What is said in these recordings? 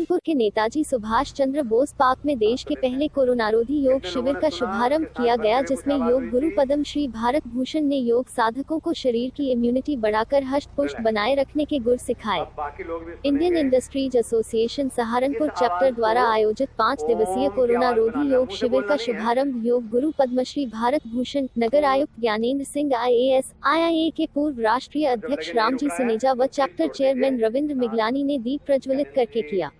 सहारनपुर के नेताजी सुभाष चंद्र बोस पार्क में देश के पहले कोरोनारोधी योग शिविर का शुभारंभ किया गया, जिसमें योग गुरु पद्म श्री भारत भूषण ने योग साधकों को शरीर की इम्यूनिटी बढ़ाकर हष्ट पुष्ट बनाए रखने के गुर सिखाए। Indian industries association Saharanpur chapter द्वारा आयोजित 5 दिवसीय कोरोना रोधी योग शिविर का शुभारंभ योग गुरु पद्मश्री भारत भूषण, नगर आयुक्त ज्ञानेंद्र सिंह IAS, IIA के पूर्व राष्ट्रीय अध्यक्ष रामजी सुनेजा व चैप्टर चेयरमैन रविंद्र मिगलानी ने दीप प्रज्वलित करके किया।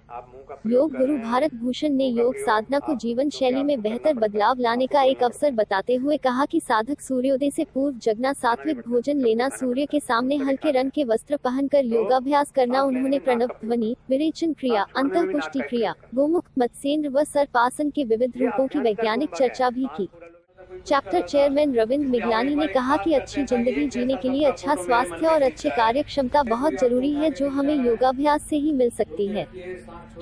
योग गुरु भारत भूषण ने योग साधना को जीवन शैली में बेहतर बदलाव लाने का एक अवसर बताते हुए कहा कि साधक सूर्योदय से पूर्व जगना, सात्विक भोजन लेना, सूर्य के सामने हल्के रंग के वस्त्र पहनकर योगाभ्यास करना। उन्होंने प्रणव ध्वनि, विरेचन क्रिया, अंतः पुष्टि क्रिया, गोमुख, मत्स्येंद्र व सर्पासन के विविध रूपों की वैज्ञानिक चर्चा भी की। चैप्टर चेयरमैन रविंद्र मिगलानी ने कहा कि अच्छी जिंदगी जीने के लिए अच्छा स्वास्थ्य और अच्छी कार्य क्षमता बहुत जरूरी है, जो हमें योगाभ्यास से ही मिल सकती है।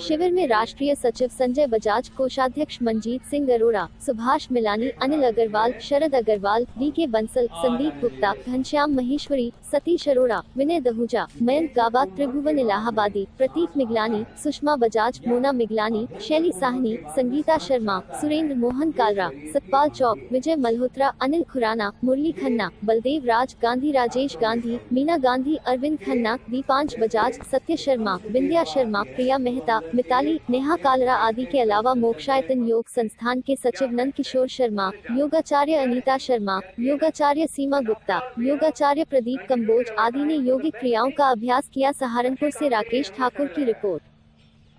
शिविर में राष्ट्रीय सचिव संजय बजाज, कोषाध्यक्ष मंजीत सिंह अरोड़ा, सुभाष मिलानी, अनिल अग्रवाल, शरद अग्रवाल, DK बंसल, संदीप गुप्ता, घनश्याम महेश्वरी, सतीश अरोड़ा, विनय दहूजा, मयंक गाबा, त्रिभुवन इलाहाबादी, प्रतीक मिगलानी, सुषमा बजाज, मोना मिगलानी, शैली साहनी, संगीता शर्मा, सुरेंद्र मोहन कालरा, सतपाल चौक, विजय मल्होत्रा, अनिल खुराना, मुरली खन्ना, बलदेव राज, गांधी राजेश गांधी, मीना गांधी, अरविंद खन्ना, दीपांश बजाज, सत्य शर्मा, बिंदिया शर्मा, प्रिया मेहता, मिताली, नेहा कालरा आदि के अलावा मोक्षायतन योग संस्थान के सचिव नंद किशोर शर्मा, योगाचार्य अनीता शर्मा, योगाचार्य सीमा गुप्ता, योगाचार्य प्रदीप कंबोज आदि ने योगिक क्रियाओं का अभ्यास किया। सहारनपुर से राकेश ठाकुर की रिपोर्ट।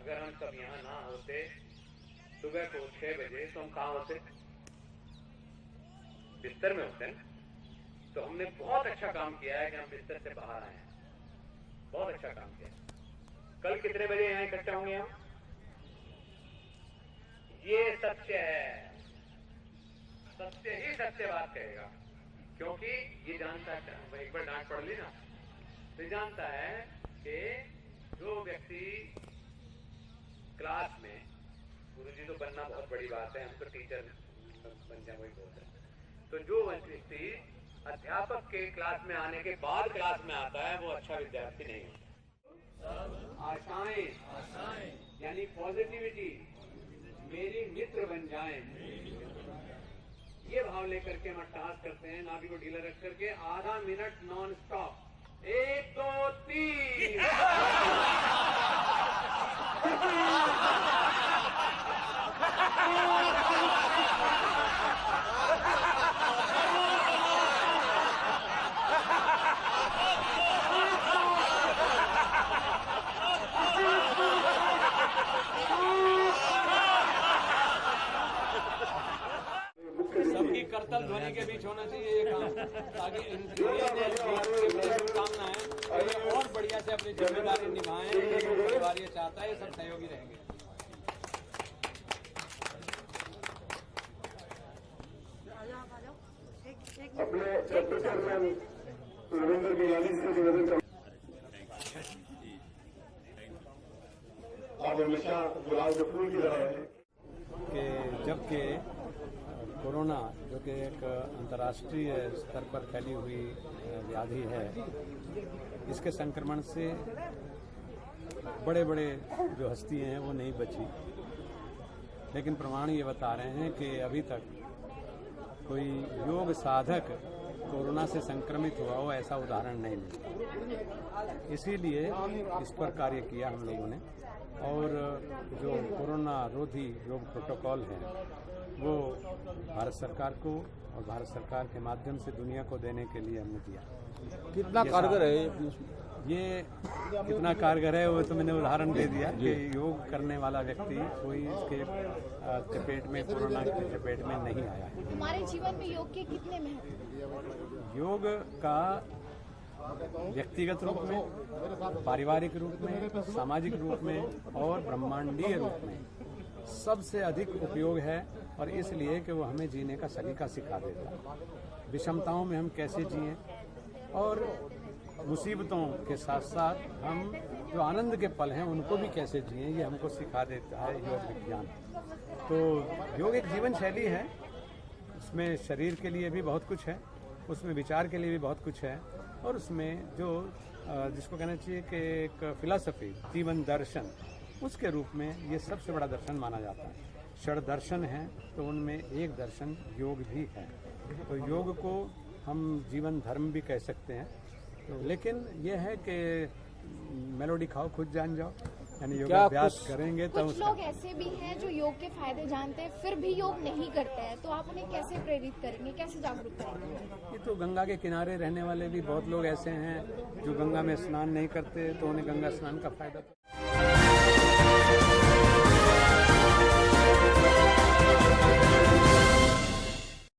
अगर हम सब यहाँ ना होते सुबह को 6 बजे तो हम कहाँ होते? बिस्तर में होते हैं। तो हमने बहुत अच्छा काम किया है कि हम बिस्तर से बाहर आए हैं। बहुत अच्छा काम किया। कल कितने बजे यहाँ इकट्ठे होंगे हम? ये सत्य है, सत्य ही सत्य बात कहेगा, क्योंकि ये जानता है, एक बार डांट पड़ ली ना तो ये जानता है कि जो व्यक्ति क्लास में, गुरुजी तो बनना बहुत बड़ी बात है, हम तो टीचर बन जाए वही बहुत है, तो जो व्यक्ति अध्यापक के क्लास में आने के बाद क्लास में आता है वो अच्छा विद्यार्थी नहीं है। आशाएं यानी पॉजिटिविटी मेरी मित्र बन जाएं, ये भाव लेकर के हम अट्टहास करते हैं। नाभि को ढीला रख करके आधा मिनट नॉन स्टॉप, 1 2 3 सबकी करतल ध्वनि के बीच होना चाहिए ये काम, ताकि शुभकामना है ये और बढ़िया से अपनी जिम्मेदारी निभाएं। परिवार ये चाहता है, ये सब सहयोगी रहेंगे। अपने चैप्टर चेयरमैन रविंद्र मिगलानी से निवेदन कर, आप हमेशा गुलाब के फूल की तरह हैं कि जबकि कोरोना जो कि एक अंतर्राष्ट्रीय स्तर पर फैली हुई व्याधि है, इसके संक्रमण से बड़े बड़े जो हस्तियां हैं वो नहीं बची, लेकिन प्रमाण ये बता रहे हैं कि अभी तक कोई योग साधक कोरोना से संक्रमित हुआ हो ऐसा उदाहरण नहीं मिला। इसीलिए इस पर कार्य किया हम लोगों ने, और जो कोरोना रोधी योग प्रोटोकॉल है वो भारत सरकार को और भारत सरकार के माध्यम से दुनिया को देने के लिए हमने दिया। कितना कारगर है ये कितना कारगर है वो तो मैंने उदाहरण दे दिया कि योग करने वाला व्यक्ति कोई इसके चपेट में, कोरोना के चपेट में नहीं आया है। हमारे जीवन में योग के कितने महत्व? योग का व्यक्तिगत रूप में, पारिवारिक रूप में, सामाजिक रूप में और ब्रह्मांडीय रूप में सबसे अधिक उपयोग है, और इसलिए कि वो हमें जीने का सलीका सिखा देता है। विषमताओं में हम कैसे जिएं और मुसीबतों के साथ साथ हम जो आनंद के पल हैं उनको भी कैसे जिएं, ये हमको सिखा देता है योग विज्ञान। तो योग एक जीवन शैली है, उसमें शरीर के लिए भी बहुत कुछ है, उसमें विचार के लिए भी बहुत कुछ है, और उसमें जो जिसको कहना चाहिए कि एक फिलॉसफी, जीवन दर्शन, उसके रूप में ये सबसे बड़ा दर्शन माना जाता है। षड दर्शन है तो उनमें एक दर्शन योग भी है। तो योग को हम जीवन धर्म भी कह सकते हैं। तो लेकिन यह है कि मेलोडी खाओ खुद जान जाओ, यानी योगाभ्यास करेंगे तो कुछ लोग ऐसे भी हैं जो योग के फायदे जानते हैं फिर भी योग नहीं करते हैं, तो आप उन्हें कैसे प्रेरित करेंगे, कैसे जागरूक करेंगे? ये तो गंगा के किनारे रहने वाले भी बहुत लोग ऐसे हैं जो गंगा में स्नान नहीं करते, तो उन्हें गंगा स्नान का फायदा